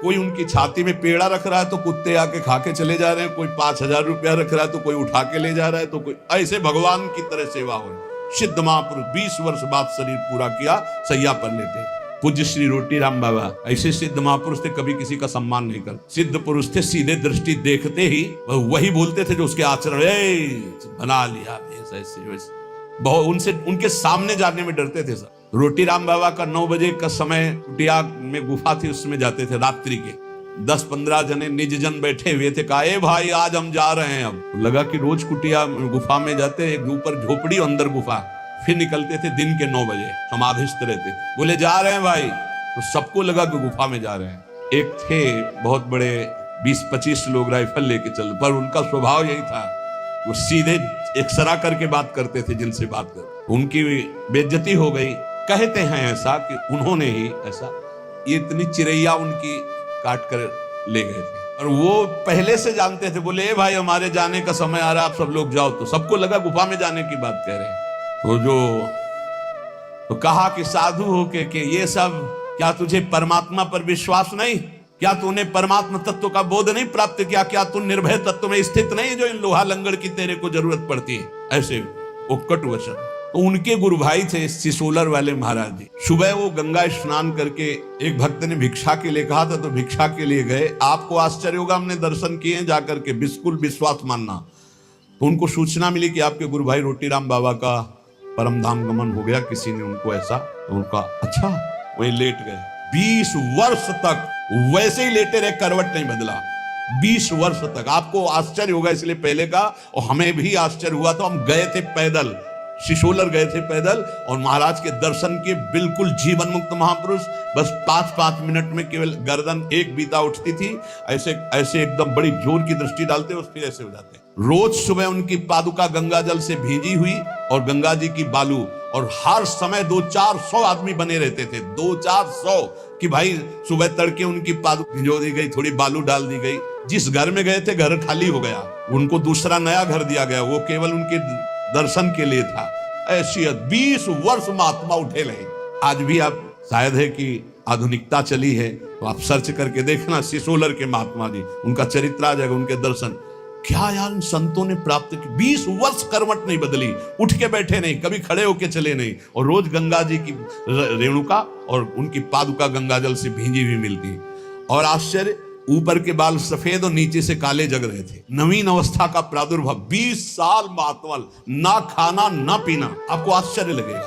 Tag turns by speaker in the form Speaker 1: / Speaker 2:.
Speaker 1: कोई उनकी छाती में पेड़ा रख रहा है तो कुत्ते आके खा के चले जा रहे हैं, कोई 5,000 रुपया रख रहा है तो कोई उठा के ले जा रहा है, तो कोई ऐसे भगवान की तरह सेवा हो। सिद्ध महापुरुष 20 वर्ष बाद शरीर पूरा किया, सैया पर लेते। पूज्य श्री रोटी राम बाबा ऐसे सिद्ध महापुरुष थे, कभी किसी का सम्मान नहीं कर। सिद्ध पुरुष थे, सीधे दृष्टि देखते ही वही बोलते थे जो उसके आचरण बना लिया ऐसे वैसे। बहुत उनसे उनके सामने जाने में डरते थे सब। रोटी राम बाबा का 9 बजे का समय कुटिया में गुफा थी, उसमें जाते थे रात्रि के। 10-15 जने निज जन बैठे हुए थे। कहा ए भाई आज हम जा रहे हैं। अब लगा कि रोज कुटिया गुफा में जाते, एक ऊपर झोपड़ी अंदर गुफा, फिर निकलते थे दिन के 9 बजे, समाधिस्थ रहते थे। बोले जा रहे हैं भाई, तो सबको लगा कि गुफा में जा रहे हैं। एक थे बहुत बड़े 20-25 लोग राइफल लेके चल, पर उनका स्वभाव यही था, वो सीधे एक्सरा करके बात करते थे जिनसे बात कर। उनकी बेइज्जती हो गई। कहते हैं ऐसा कि उन्होंने ही ऐसा, ये इतनी चिरैया उनकी काट कर ले गए थे और वो पहले से जानते थे। बोले ए भाई हमारे जाने का समय आ रहा, आप सब लोग जाओ। तो सबको लगा गुफा में जाने की बात कह रहे हैं। तो कहा कि साधु हो के ये सब, क्या तुझे परमात्मा पर विश्वास नहीं? क्या तूने परमात्मा तत्व का बोध नहीं प्राप्त किया? क्या तू निर्भय तत्व में स्थित नहीं जो इन लोहा लंगड़ की तेरे को जरूरत पड़ती है? ऐसे उक्कट वचन। तो उनके गुरु भाई थे सिसोलर वाले महाराज जी। सुबह वो गंगा स्नान करके, एक भक्त ने भिक्षा के लिए कहा था तो भिक्षा के लिए गए। आपको आश्चर्य होगा, हमने दर्शन किए जाकर के, बिल्कुल विश्वास मानना। तो उनको सूचना मिली कि आपके गुरु भाई रोटी राम बाबा का परम धाम गमन हो गया, किसी ने उनको ऐसा। तो उनका अच्छा, वही लेट गए। 20 वर्ष तक वैसे ही लेटे रहे, करवट नहीं बदला। 20 वर्ष तक। आपको आश्चर्य होगा इसलिए पहले का, और हमें भी आश्चर्य हुआ। तो हम गए थे पैदल, सिसोलर गए थे पैदल, और महाराज के दर्शन किए। बिल्कुल जीवन मुक्त महापुरुष। बस 5-5 मिनट में केवल गर्दन एक बीता उठती थी, ऐसे ऐसे एकदम बड़ी जोर की दृष्टि डालते, उस फिर ऐसे हो जाते। रोज सुबह उनकी पादुका गंगा जल से भींजी हुई और गंगा जी की बालू, और हर समय 200-400 आदमी बने रहते थे। 200-400 कि भाई सुबह तड़के उनकी पादुका भिजो दी गई, थोड़ी बालू डाल दी गई। जिस घर में गए थे घर खाली हो गया, उनको दूसरा नया घर दिया गया, वो केवल उनके दर्शन के लिए था। ऐसी 20 वर्ष महात्मा उठे रहे। आज भी आप, शायद है कि आधुनिकता चली है तो आप सर्च करके देखना, सिसोलर के महात्मा जी, उनका चरित्र आ जाएगा, उनके दर्शन। क्या यार इन संतों ने प्राप्त की। 20 वर्ष करवट नहीं बदली, उठ के बैठे नहीं, कभी खड़े होके चले नहीं, और रोज गंगा जी की रेणुका और उनकी पादुका गंगा जल से भींजी हुई मिलती। और आश्चर्य, ऊपर के बाल सफेद और नीचे से काले जग रहे थे। नवीन अवस्था का प्रादुर्भाव। 20 साल महात्मा, ना खाना ना पीना। आपको आश्चर्य लगेगा।